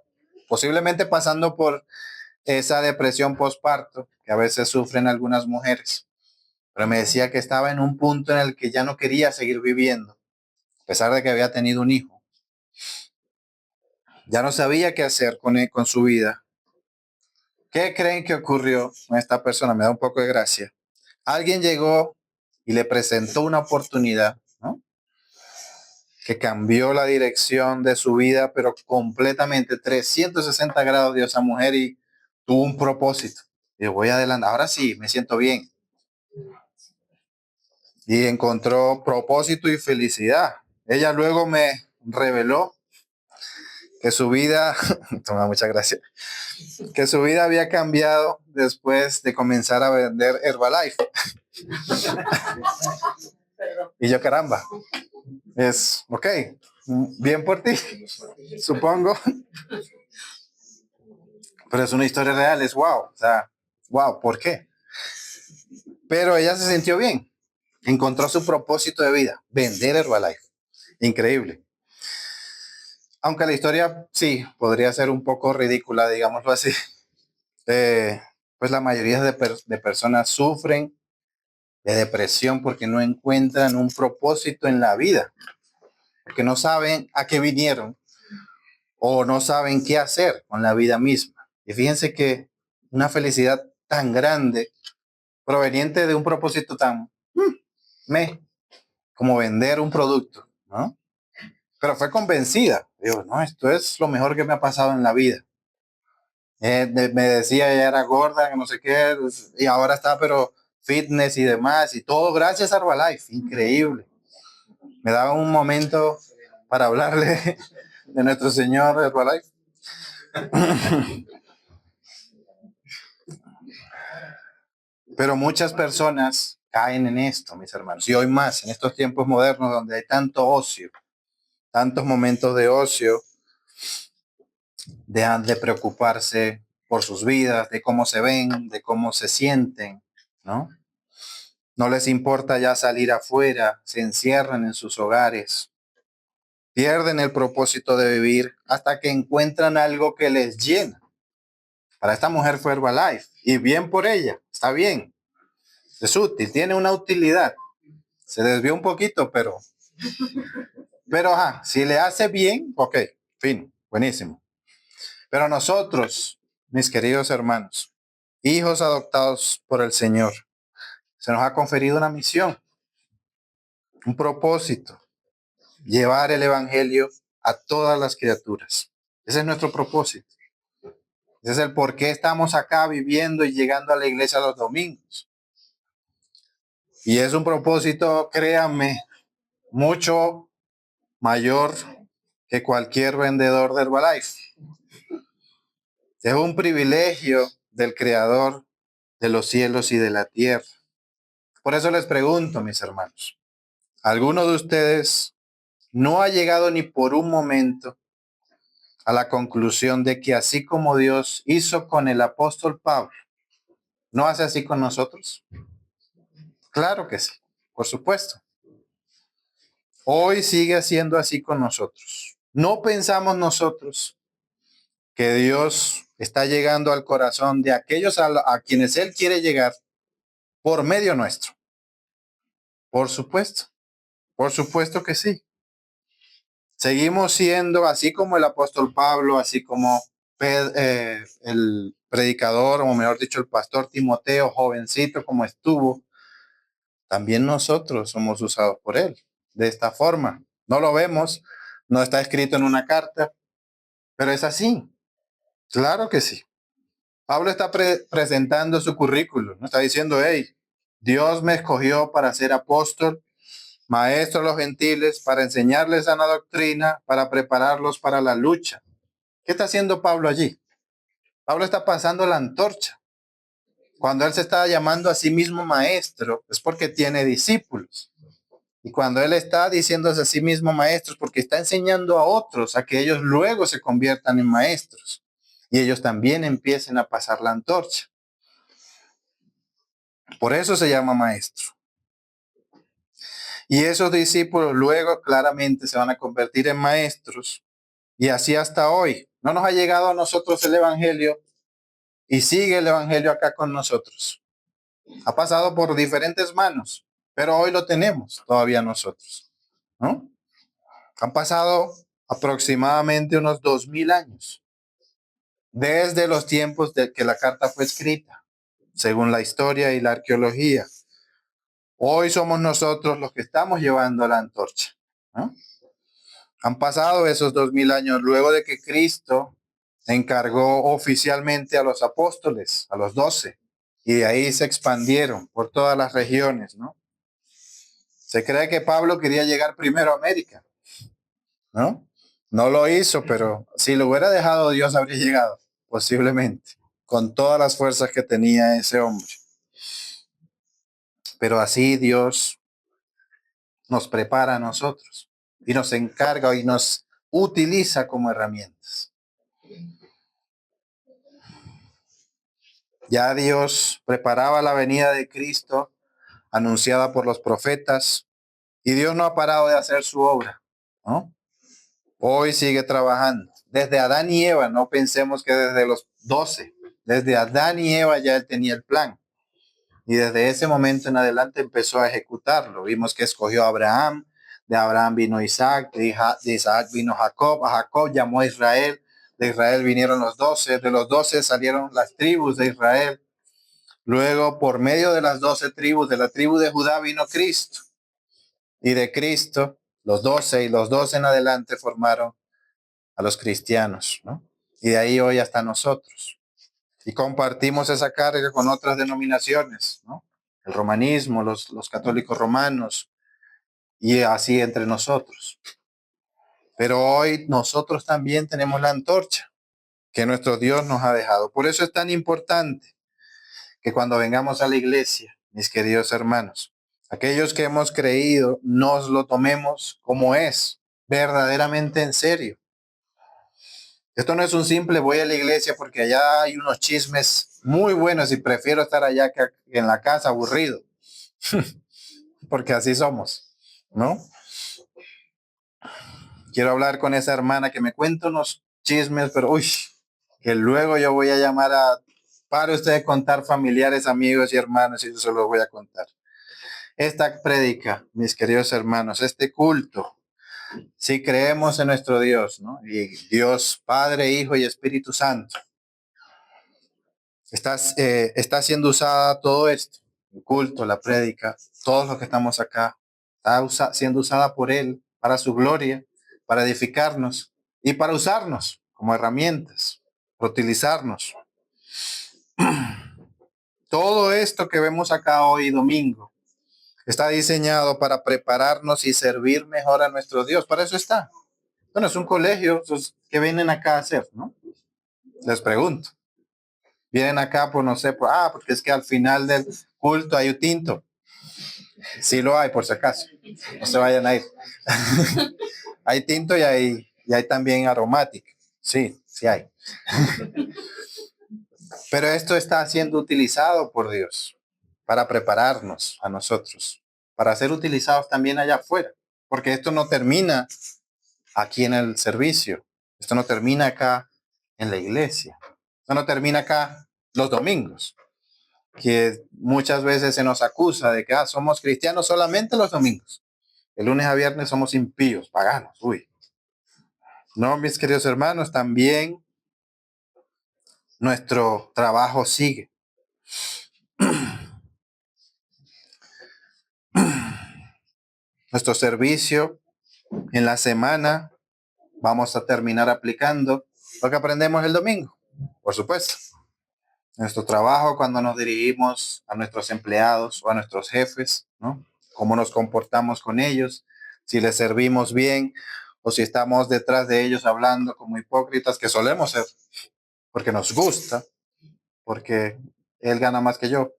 posiblemente pasando por esa depresión postparto que a veces sufren algunas mujeres. Pero me decía que estaba en un punto en el que ya no quería seguir viviendo, a pesar de que había tenido un hijo. Ya no sabía qué hacer con su vida. ¿Qué creen que ocurrió con esta persona? Me da un poco de gracia. Alguien llegó y le presentó una oportunidad, ¿no? Que cambió la dirección de su vida, pero completamente 360 grados dio esa mujer y tuvo un propósito. Yo voy adelante, ahora sí, me siento bien. Y encontró propósito y felicidad. Ella luego me reveló que su vida, toma muchas gracias, que su vida había cambiado después de comenzar a vender Herbalife. Y yo, caramba, es ok, bien por ti, supongo. Pero es una historia real, es wow, o sea, wow, ¿por qué? Pero ella se sintió bien, encontró su propósito de vida, vender Herbalife. Increíble. Aunque la historia sí podría ser un poco ridícula, digámoslo así. Pues la mayoría de personas sufren de depresión porque no encuentran un propósito en la vida, porque no saben a qué vinieron o no saben qué hacer con la vida misma. Y fíjense que una felicidad tan grande, proveniente de un propósito tan me, como vender un producto, ¿no? Pero fue convencida. Digo, no, esto es lo mejor que me ha pasado en la vida. Me decía, ella era gorda, que no sé qué, y ahora está, pero fitness y demás, y todo gracias a Herbalife. Increíble. Me daba un momento para hablarle de nuestro Señor Herbalife. Pero muchas personas caen en esto, mis hermanos, y hoy más, en estos tiempos modernos donde hay tanto ocio, tantos momentos de ocio, dejan de preocuparse por sus vidas, de cómo se ven, de cómo se sienten, ¿no? No les importa ya salir afuera, se encierran en sus hogares, pierden el propósito de vivir hasta que encuentran algo que les llena. Para esta mujer fue Herbalife, y bien por ella, está bien, es útil, tiene una utilidad. Se desvió un poquito, pero ajá, si le hace bien, ok, fin, buenísimo. Pero nosotros, mis queridos hermanos, hijos adoptados por el Señor, se nos ha conferido una misión, un propósito, llevar el Evangelio a todas las criaturas. Ese es nuestro propósito. Ese es el por qué estamos acá viviendo y llegando a la iglesia los domingos. Y es un propósito, créanme, mucho mayor que cualquier vendedor de Herbalife. Es un privilegio del Creador de los cielos y de la tierra. Por eso les pregunto, mis hermanos, ¿alguno de ustedes no ha llegado ni por un momento a la conclusión de que así como Dios hizo con el apóstol Pablo, no hace así con nosotros? Claro que sí, por supuesto. Hoy sigue haciendo así con nosotros. No pensamos nosotros que Dios está llegando al corazón de aquellos a quienes Él quiere llegar por medio nuestro. Por supuesto que sí. Seguimos siendo, así como el apóstol Pablo, así como el predicador, o mejor dicho, el pastor Timoteo, jovencito como estuvo, también nosotros somos usados por él de esta forma. No lo vemos, no está escrito en una carta, pero es así. Claro que sí. Pablo está presentando su currículum, no está diciendo, hey, Dios me escogió para ser apóstol, maestro a los gentiles, para enseñarles sana doctrina, para prepararlos para la lucha. ¿Qué está haciendo Pablo allí? Pablo está pasando la antorcha. Cuando él se está llamando a sí mismo maestro, es porque tiene discípulos. Y cuando él está diciéndose a sí mismo maestro, es porque está enseñando a otros a que ellos luego se conviertan en maestros. y ellos también empiecen a pasar la antorcha. Por eso se llama maestro. Y esos discípulos luego claramente se van a convertir en maestros, y así hasta hoy. No nos ha llegado a nosotros el Evangelio y sigue el Evangelio acá con nosotros. Ha pasado por diferentes manos, pero hoy lo tenemos todavía nosotros, ¿no? Han pasado aproximadamente unos 2000 años desde los tiempos de que la carta fue escrita, según la historia y la arqueología. Hoy somos nosotros los que estamos llevando la antorcha, ¿no? Han pasado esos 2000 años luego de que Cristo encargó oficialmente a los apóstoles, a los 12, y de ahí se expandieron por todas las regiones, ¿no? Se cree que Pablo quería llegar primero a América, ¿no? No lo hizo, pero si lo hubiera dejado, Dios habría llegado, posiblemente, con todas las fuerzas que tenía ese hombre. Pero así Dios nos prepara a nosotros y nos encarga y nos utiliza como herramientas. Ya Dios preparaba la venida de Cristo anunciada por los profetas, y Dios no ha parado de hacer su obra, ¿no? Hoy sigue trabajando. Desde Adán y Eva, no pensemos que desde los 12, desde Adán y Eva ya él tenía el plan. Y desde ese momento en adelante empezó a ejecutarlo. Vimos que escogió a Abraham, de Abraham vino Isaac, de Isaac vino Jacob, a Jacob llamó a Israel, de Israel vinieron los 12, de los 12 salieron las tribus de Israel. Luego, por medio de las 12 tribus, de la tribu de Judá vino Cristo. Y de Cristo, los 12 y los 12 en adelante formaron a los cristianos, ¿no? Y de ahí hoy hasta nosotros. Y compartimos esa carga con otras denominaciones, ¿no? El romanismo, los católicos romanos, y así entre nosotros. Pero hoy nosotros también tenemos la antorcha que nuestro Dios nos ha dejado. Por eso es tan importante que cuando vengamos a la iglesia, mis queridos hermanos, aquellos que hemos creído, nos lo tomemos como es, verdaderamente en serio. Esto no es un simple voy a la iglesia porque allá hay unos chismes muy buenos y prefiero estar allá que en la casa aburrido, porque así somos, ¿no? Quiero hablar con esa hermana que me cuenta unos chismes, pero uy, que luego yo voy a llamar para usted contar familiares, amigos y hermanos, y yo se los voy a contar. Esta prédica, mis queridos hermanos, este culto, si creemos en nuestro Dios, ¿no? Y Dios Padre, Hijo y Espíritu Santo, está siendo usada todo esto, el culto, la prédica, todos los que estamos acá, está siendo usada por Él para su gloria, para edificarnos y para usarnos como herramientas, para utilizarnos. Todo esto que vemos acá hoy domingo está diseñado para prepararnos y servir mejor a nuestro Dios. Para eso está. Bueno, es un colegio, ¿qué vienen acá a hacer, no? Les pregunto. Vienen acá por no sé, porque es que al final del culto hay un tinto. Sí lo hay, por si acaso. No se vayan a ir. Hay tinto y hay también aromática. Sí, sí hay. Pero esto está siendo utilizado por Dios para prepararnos a nosotros, para ser utilizados también allá afuera. Porque esto no termina aquí en el servicio. Esto no termina acá en la iglesia. Esto no termina acá los domingos, que muchas veces se nos acusa de que somos cristianos solamente los domingos. El lunes a viernes somos impíos, paganos. Uy. No, mis queridos hermanos, también nuestro trabajo sigue. Nuestro servicio en la semana vamos a terminar aplicando lo que aprendemos el domingo, por supuesto. Nuestro trabajo cuando nos dirigimos a nuestros empleados o a nuestros jefes, ¿no? Cómo nos comportamos con ellos, si les servimos bien o si estamos detrás de ellos hablando como hipócritas, que solemos ser, porque nos gusta, porque él gana más que yo,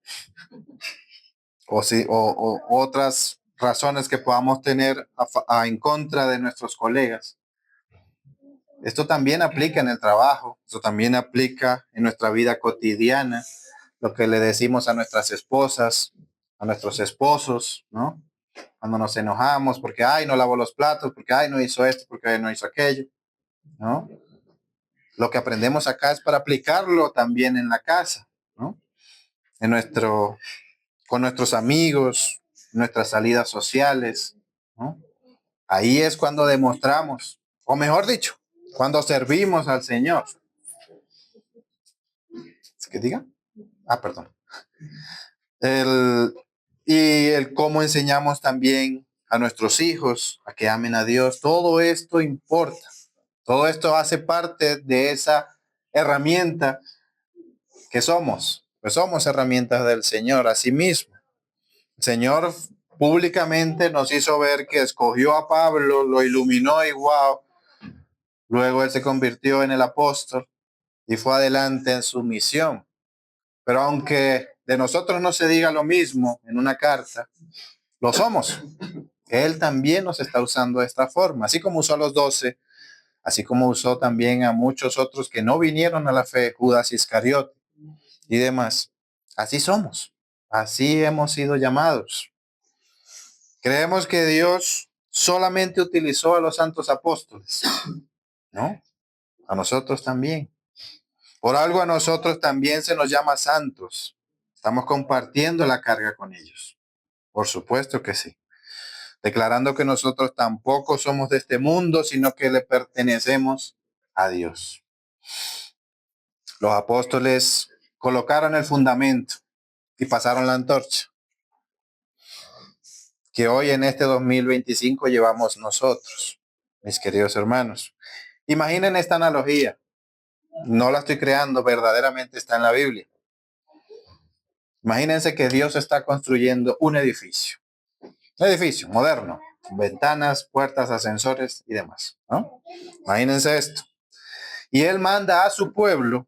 o otras razones que podamos tener en contra de nuestros colegas. Esto también aplica en el trabajo, esto también aplica en nuestra vida cotidiana, lo que le decimos a nuestras esposas, a nuestros esposos, ¿no? Cuando nos enojamos porque, ay, no lavó los platos, porque, ay, no hizo esto, porque, ay, no hizo aquello, ¿no? Lo que aprendemos acá es para aplicarlo también en la casa, ¿no? En con nuestros amigos, nuestras salidas sociales, ¿no? Ahí es cuando demostramos, o mejor dicho, cuando servimos al Señor. ¿Es que diga? Ah, perdón. El, y el cómo enseñamos también a nuestros hijos a que amen a Dios. Todo esto importa. Todo esto hace parte de esa herramienta que somos. Pues somos herramientas del Señor a sí mismo. El Señor públicamente nos hizo ver que escogió a Pablo, lo iluminó y wow. Luego él se convirtió en el apóstol y fue adelante en su misión. Pero aunque de nosotros no se diga lo mismo en una carta, lo somos. Él también nos está usando de esta forma, así como usó a los 12, así como usó también a muchos otros que no vinieron a la fe, Judas Iscariote y demás. Así somos, así hemos sido llamados. Creemos que Dios solamente utilizó a los santos apóstoles, ¿no? A nosotros también. Por algo a nosotros también se nos llama santos. Estamos compartiendo la carga con ellos. Por supuesto que sí. Declarando que nosotros tampoco somos de este mundo, sino que le pertenecemos a Dios. Los apóstoles colocaron el fundamento y pasaron la antorcha, que hoy en este 2025 llevamos nosotros, mis queridos hermanos. Imaginen esta analogía. No la estoy creando, verdaderamente está en la Biblia. Imagínense que Dios está construyendo un edificio moderno, con ventanas, puertas, ascensores y demás, ¿no? Imagínense esto. Y Él manda a su pueblo,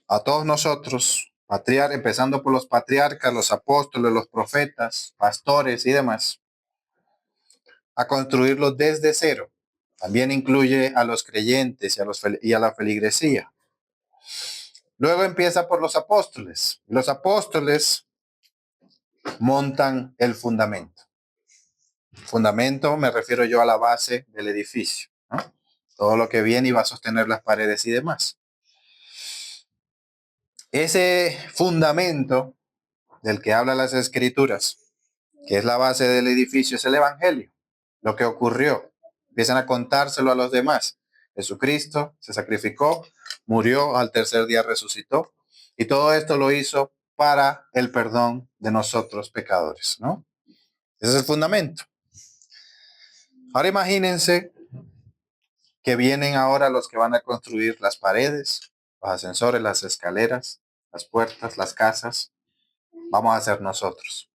a todos nosotros, empezando por los patriarcas, los apóstoles, los profetas, pastores y demás, a construirlo desde cero. También incluye a los creyentes y a la feligresía. Luego empieza por los apóstoles. Los apóstoles montan el fundamento. Fundamento me refiero yo a la base del edificio, ¿no? Todo lo que viene y va a sostener las paredes y demás. Ese fundamento del que hablan las escrituras, que es la base del edificio, es el evangelio. Lo que ocurrió. Empiezan a contárselo a los demás. Jesucristo se sacrificó, murió, al tercer día resucitó. Y todo esto lo hizo para el perdón de nosotros pecadores, ¿no? Ese es el fundamento. Ahora imagínense que vienen ahora los que van a construir las paredes, los ascensores, las escaleras, las puertas, las casas. Vamos a ser nosotros.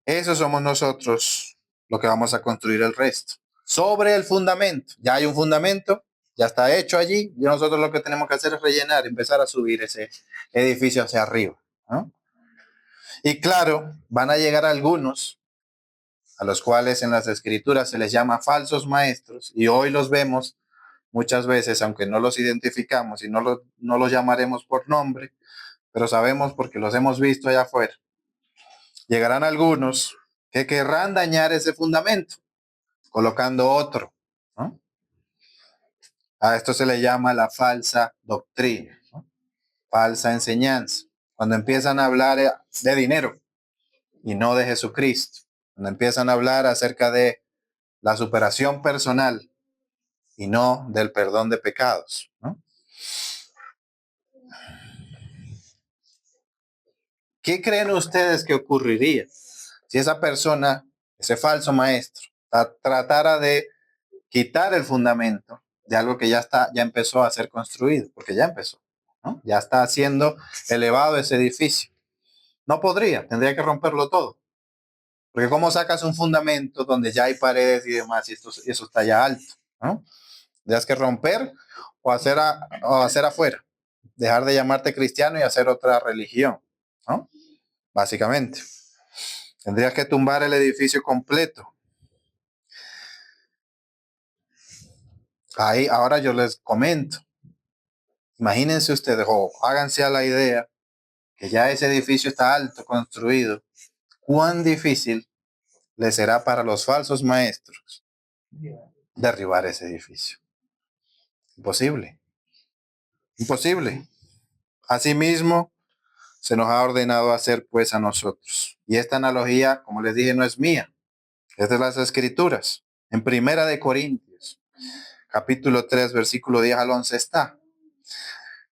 Eso somos nosotros lo que vamos a construir el resto. Sobre el fundamento. Ya hay un fundamento, ya está hecho allí. Y nosotros lo que tenemos que hacer es rellenar, empezar a subir ese edificio hacia arriba, ¿no? Y claro, van a llegar algunos a los cuales en las escrituras se les llama falsos maestros, y hoy los vemos muchas veces, aunque no los identificamos y no los llamaremos por nombre, pero sabemos porque los hemos visto allá afuera. Llegarán algunos que querrán dañar ese fundamento, colocando otro, ¿no? A esto se le llama la falsa doctrina, ¿no? Falsa enseñanza. Cuando empiezan a hablar de dinero y no de Jesucristo, cuando empiezan a hablar acerca de la superación personal y no del perdón de pecados, ¿no? ¿Qué creen ustedes que ocurriría si esa persona, ese falso maestro, tratara de quitar el fundamento de algo que ya empezó a ser construido? Porque ya empezó, ¿no? Ya está siendo elevado ese edificio. No podría, tendría que romperlo todo. Porque ¿cómo sacas un fundamento donde ya hay paredes y demás y eso está ya alto, ¿no? Tendrías que romper o hacer afuera. Dejar de llamarte cristiano y hacer otra religión, ¿no? Básicamente. Tendrías que tumbar el edificio completo. Ahí, ahora yo les comento. Imagínense ustedes, o háganse a la idea que ya ese edificio está alto, construido. ¿Cuán difícil le será para los falsos maestros derribar ese edificio? Imposible, imposible. Asimismo, se nos ha ordenado hacer pues a nosotros. Y esta analogía, como les dije, no es mía, es de las Escrituras. En Primera de Corintios, capítulo 3, versículo 10 al 11 está.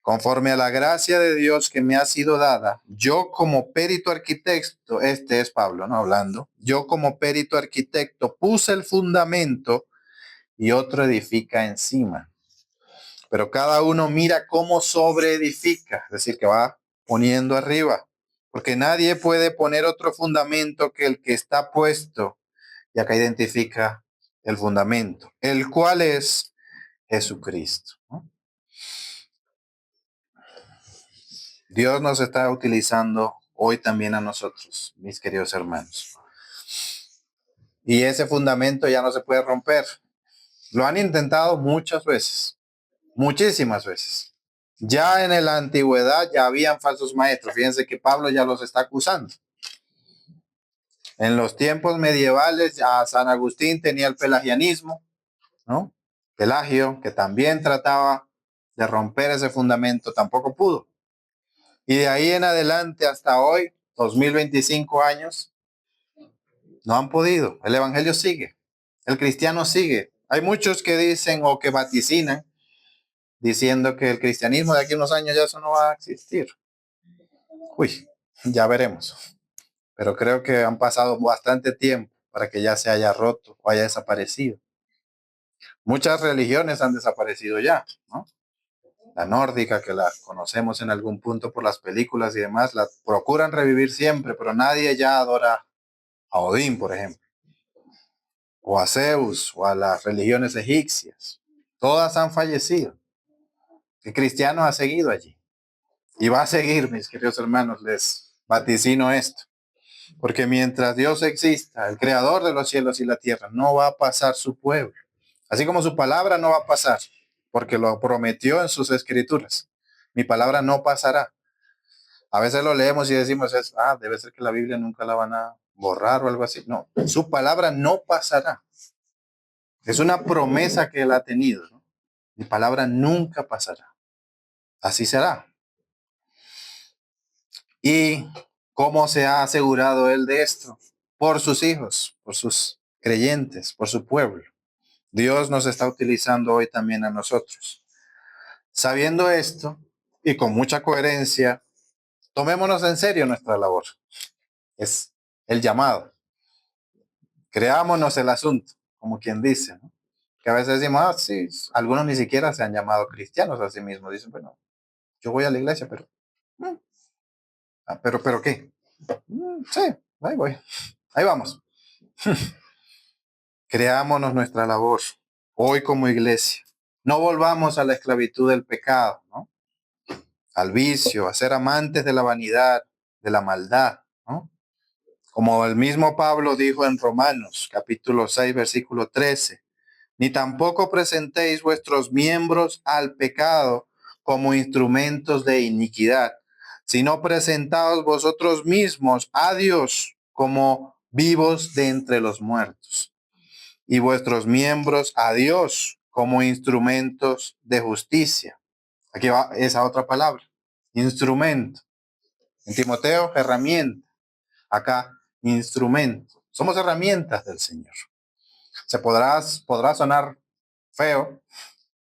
Conforme a la gracia de Dios que me ha sido dada, yo como perito arquitecto, este es Pablo, ¿no? Hablando, yo como perito arquitecto puse el fundamento y otro edifica encima. Pero cada uno mira cómo sobreedifica, es decir, que va poniendo arriba, porque nadie puede poner otro fundamento que el que está puesto, y acá identifica el fundamento, el cual es Jesucristo, ¿no? Dios nos está utilizando hoy también a nosotros, mis queridos hermanos. Y ese fundamento ya no se puede romper. Lo han intentado muchas veces, muchísimas veces. Ya en la antigüedad ya habían falsos maestros. Fíjense que Pablo ya los está acusando. En los tiempos medievales, a San Agustín tenía el pelagianismo, ¿no? Pelagio, que también trataba de romper ese fundamento, tampoco pudo. Y de ahí en adelante hasta hoy, 2025 años, no han podido. El evangelio sigue. El cristiano sigue. Hay muchos que dicen o que vaticinan diciendo que el cristianismo de aquí a unos años ya eso no va a existir. Uy, ya veremos. Pero creo que han pasado bastante tiempo para que ya se haya roto o haya desaparecido. Muchas religiones han desaparecido ya, ¿no? La nórdica, que la conocemos en algún punto por las películas y demás, la procuran revivir siempre, pero nadie ya adora a Odín, por ejemplo, o a Zeus, o a las religiones egipcias. Todas han fallecido. El cristiano ha seguido allí. Y va a seguir, mis queridos hermanos, les vaticino esto. Porque mientras Dios exista, el creador de los cielos y la tierra, no va a pasar su pueblo. Así como su palabra no va a pasar, porque lo prometió en sus escrituras. Mi palabra no pasará. A veces lo leemos y decimos, debe ser que la Biblia nunca la van a borrar o algo así. No, su palabra no pasará. Es una promesa que él ha tenido, ¿no? Mi palabra nunca pasará. Así será. ¿Y cómo se ha asegurado él de esto? Por sus hijos, por sus creyentes, por su pueblo. Dios nos está utilizando hoy también a nosotros. Sabiendo esto y con mucha coherencia, tomémonos en serio nuestra labor. Es el llamado. Creámonos el asunto, como quien dice, ¿no? Que a veces decimos, sí, algunos ni siquiera se han llamado cristianos a sí mismos. Dicen, bueno, yo voy a la iglesia, pero, pero ¿qué? Sí, ahí voy, ahí vamos. Creámonos nuestra labor hoy como iglesia. No volvamos a la esclavitud del pecado, ¿no? Al vicio, a ser amantes de la vanidad, de la maldad, ¿no? Como el mismo Pablo dijo en Romanos, capítulo 6, versículo 13, ni tampoco presentéis vuestros miembros al pecado como instrumentos de iniquidad, sino presentaos vosotros mismos a Dios como vivos de entre los muertos, y vuestros miembros a Dios como instrumentos de justicia. Aquí va esa otra palabra, instrumento. En Timoteo, herramienta. Acá, instrumento. Somos herramientas del Señor. Podrá sonar feo,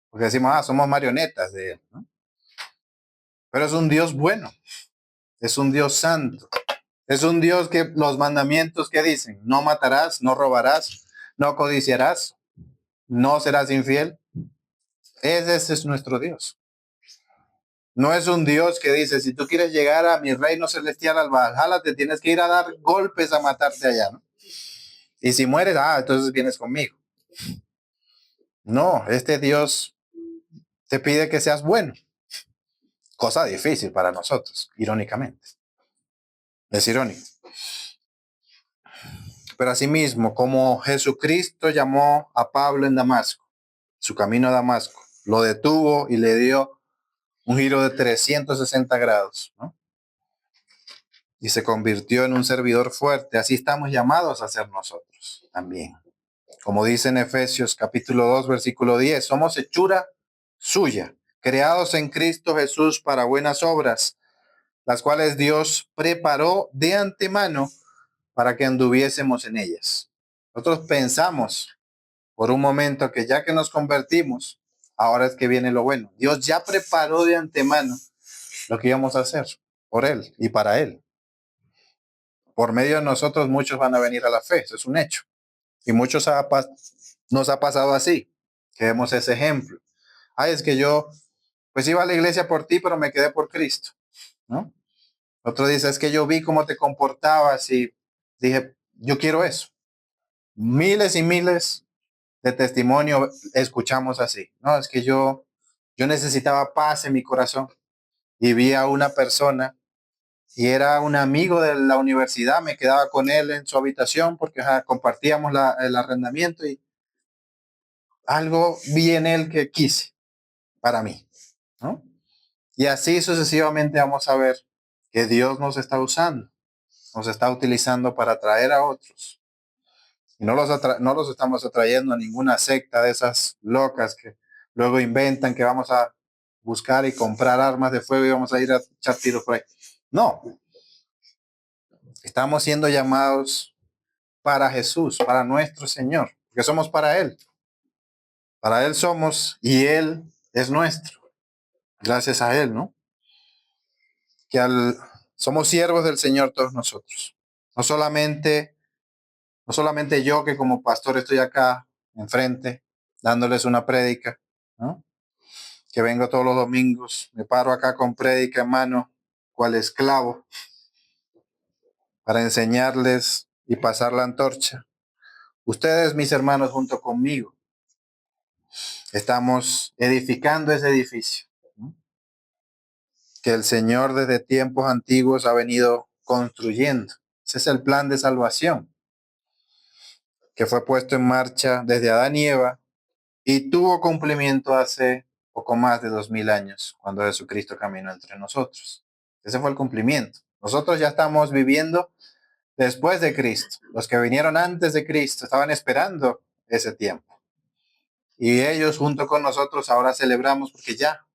porque decimos, somos marionetas de Él, ¿no? Pero es un Dios bueno, es un Dios santo, es un Dios que los mandamientos que dicen, no matarás, no robarás, no codiciarás, no serás infiel, ese es nuestro Dios. No es un Dios que dice, si tú quieres llegar a mi reino celestial, al Valhalla, te tienes que ir a dar golpes a matarte allá, ¿no? Y si mueres, entonces vienes conmigo. No, este Dios te pide que seas bueno. Cosa difícil para nosotros, irónicamente. Es irónico. Pero asimismo, como Jesucristo llamó a Pablo en Damasco, su camino a Damasco, lo detuvo y le dio un giro de 360 grados, ¿no? Y se convirtió en un servidor fuerte. Así estamos llamados a ser nosotros también. Como dice en Efesios capítulo 2, versículo 10, somos hechura suya, creados en Cristo Jesús para buenas obras, las cuales Dios preparó de antemano para que anduviésemos en ellas. Nosotros pensamos por un momento que ya que nos convertimos, ahora es que viene lo bueno. Dios ya preparó de antemano lo que íbamos a hacer por Él y para Él. Por medio de nosotros muchos van a venir a la fe, eso es un hecho. Y muchos nos ha pasado así, que vemos ese ejemplo. Ay, es que yo, pues iba a la iglesia por ti, pero me quedé por Cristo, ¿no? Otro dice, es que yo vi cómo te comportabas y dije, yo quiero eso. Miles y miles de testimonios escuchamos así. No, es que yo necesitaba paz en mi corazón y vi a una persona y era un amigo de la universidad, me quedaba con él en su habitación porque compartíamos el arrendamiento y algo vi en él que quise para mí, ¿no? Y así sucesivamente vamos a ver que Dios nos está usando, nos está utilizando para atraer a otros. Y no los estamos atrayendo a ninguna secta de esas locas que luego inventan que vamos a buscar y comprar armas de fuego y vamos a ir a echar tiros por ahí. No, estamos siendo llamados para Jesús, para nuestro Señor, porque somos para Él. Para Él somos y Él es nuestro. Gracias a Él, ¿no? Que somos siervos del Señor todos nosotros. No solamente, no solamente yo que como pastor estoy acá enfrente dándoles una prédica, ¿no? Que vengo todos los domingos, me paro acá con prédica en mano, cual esclavo, para enseñarles y pasar la antorcha. Ustedes, mis hermanos, junto conmigo, estamos edificando ese edificio, ¿no? Que el Señor desde tiempos antiguos ha venido construyendo. Ese es el plan de salvación que fue puesto en marcha desde Adán y Eva y tuvo cumplimiento hace poco más de 2000 años, cuando Jesucristo caminó entre nosotros. Ese fue el cumplimiento. Nosotros ya estamos viviendo después de Cristo. Los que vinieron antes de Cristo estaban esperando ese tiempo. Y ellos junto con nosotros ahora celebramos porque ya,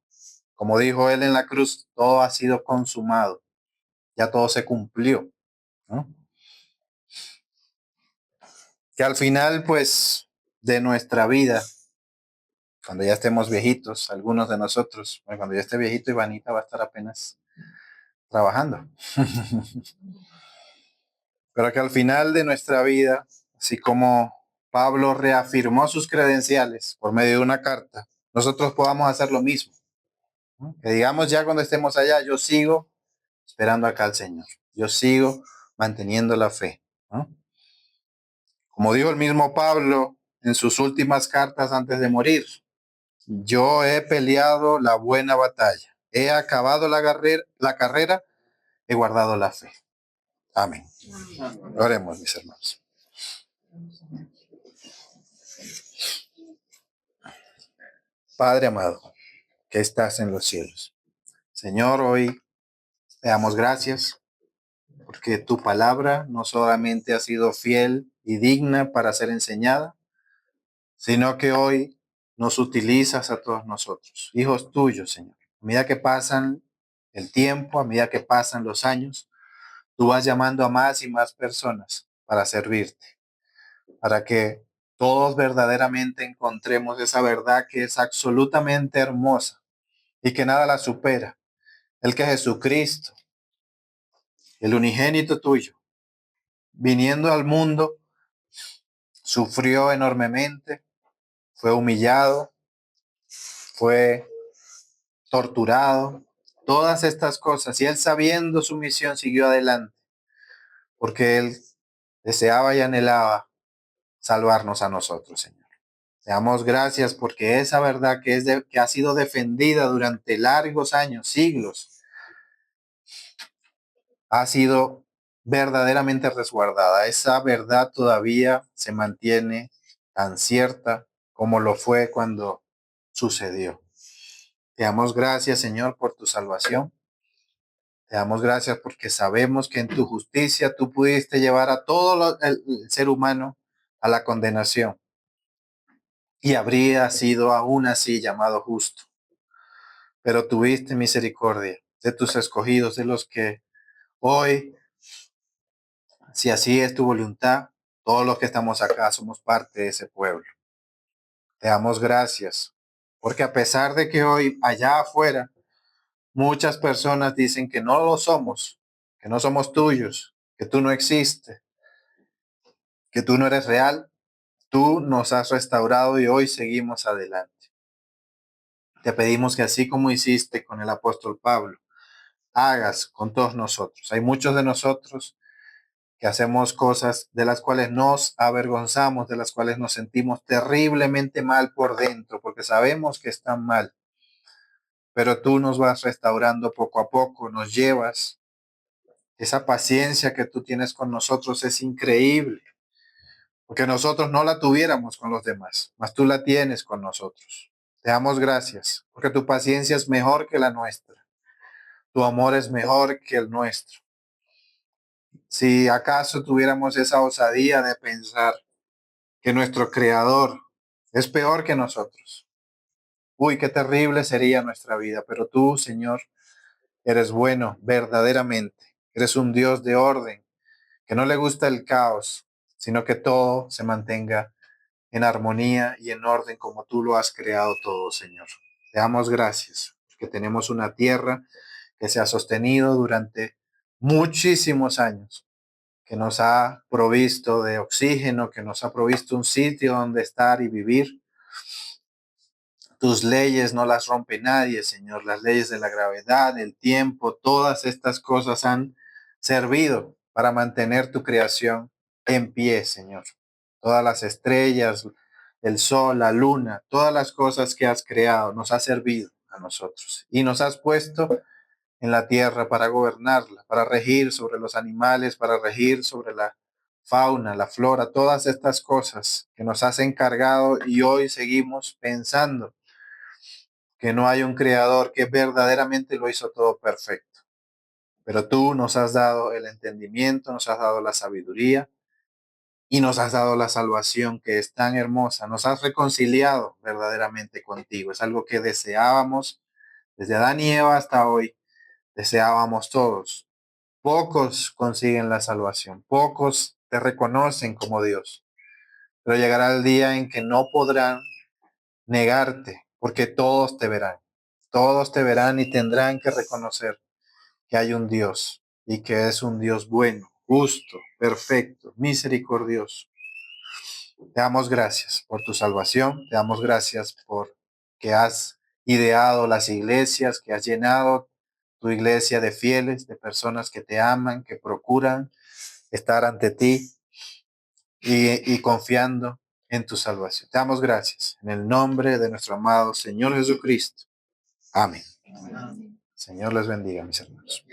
como dijo él en la cruz, todo ha sido consumado. Ya todo se cumplió, ¿no? Que al final, pues, de nuestra vida, cuando ya estemos viejitos, algunos de nosotros, bueno, cuando ya esté viejito, Ivanita va a estar apenas trabajando. Pero que al final de nuestra vida, así como Pablo reafirmó sus credenciales por medio de una carta, nosotros podamos hacer lo mismo, ¿no? Que digamos ya cuando estemos allá, yo sigo esperando acá al Señor. Yo sigo manteniendo la fe, ¿no? Como dijo el mismo Pablo en sus últimas cartas antes de morir, yo he peleado la buena batalla, he acabado la carrera, he guardado la fe. Amén. Oremos, mis hermanos. Padre amado, que estás en los cielos. Señor, hoy te damos gracias porque tu palabra no solamente ha sido fiel y digna para ser enseñada, sino que hoy nos utilizas a todos nosotros, hijos tuyos, Señor. A medida que pasan el tiempo, a medida que pasan los años, tú vas llamando a más y más personas para servirte, para que todos verdaderamente encontremos esa verdad que es absolutamente hermosa y que nada la supera. El que Jesucristo, el unigénito tuyo, viniendo al mundo, sufrió enormemente, fue humillado, fue torturado, todas estas cosas. Y él, sabiendo su misión, siguió adelante, porque él deseaba y anhelaba salvarnos a nosotros, Señor. Te damos gracias porque esa verdad que ha sido defendida durante largos años, siglos, ha sido verdaderamente resguardada. Esa verdad todavía se mantiene tan cierta como lo fue cuando sucedió. Te damos gracias, Señor, por tu salvación. Te damos gracias porque sabemos que en tu justicia tú pudiste llevar a el ser humano a la condenación y habría sido aún así llamado justo. Pero tuviste misericordia de tus escogidos, de los que hoy, si así es tu voluntad, todos los que estamos acá somos parte de ese pueblo. Te damos gracias porque a pesar de que hoy allá afuera muchas personas dicen que no lo somos, que no somos tuyos, que tú no existes, que tú no eres real, tú nos has restaurado y hoy seguimos adelante. Te pedimos que así como hiciste con el apóstol Pablo, hagas con todos nosotros. Hay muchos de nosotros que hacemos cosas de las cuales nos avergonzamos, de las cuales nos sentimos terriblemente mal por dentro, porque sabemos que están mal. Pero tú nos vas restaurando poco a poco, nos llevas. Esa paciencia que tú tienes con nosotros es increíble, porque nosotros no la tuviéramos con los demás, mas tú la tienes con nosotros. Te damos gracias, porque tu paciencia es mejor que la nuestra. Tu amor es mejor que el nuestro. Si acaso tuviéramos esa osadía de pensar que nuestro Creador es peor que nosotros, uy, qué terrible sería nuestra vida. Pero tú, Señor, eres bueno verdaderamente. Eres un Dios de orden, que no le gusta el caos, sino que todo se mantenga en armonía y en orden como tú lo has creado todo, Señor. Te damos gracias, porque tenemos una tierra que se ha sostenido durante muchísimos años, que nos ha provisto de oxígeno, que nos ha provisto un sitio donde estar y vivir. Tus leyes no las rompe nadie, Señor. Las leyes de la gravedad, el tiempo, todas estas cosas han servido para mantener tu creación en pie, Señor. Todas las estrellas, el sol, la luna, todas las cosas que has creado nos ha servido a nosotros y nos has puesto en la tierra para gobernarla, para regir sobre los animales, para regir sobre la fauna, la flora, todas estas cosas que nos has encargado y hoy seguimos pensando que no hay un creador que verdaderamente lo hizo todo perfecto. Pero tú nos has dado el entendimiento, nos has dado la sabiduría y nos has dado la salvación que es tan hermosa. Nos has reconciliado verdaderamente contigo. Es algo que deseábamos desde Adán y Eva hasta hoy. Deseábamos todos. Pocos consiguen la salvación. Pocos te reconocen como Dios. Pero llegará el día en que no podrán negarte, porque todos te verán. Todos te verán y tendrán que reconocer que hay un Dios y que es un Dios bueno, justo, perfecto, misericordioso. Te damos gracias por tu salvación, te damos gracias por que has ideado las iglesias, que has llenado tu iglesia de fieles, de personas que te aman, que procuran estar ante ti y confiando en tu salvación. Te damos gracias en el nombre de nuestro amado Señor Jesucristo. Amén. Señor les bendiga, mis hermanos.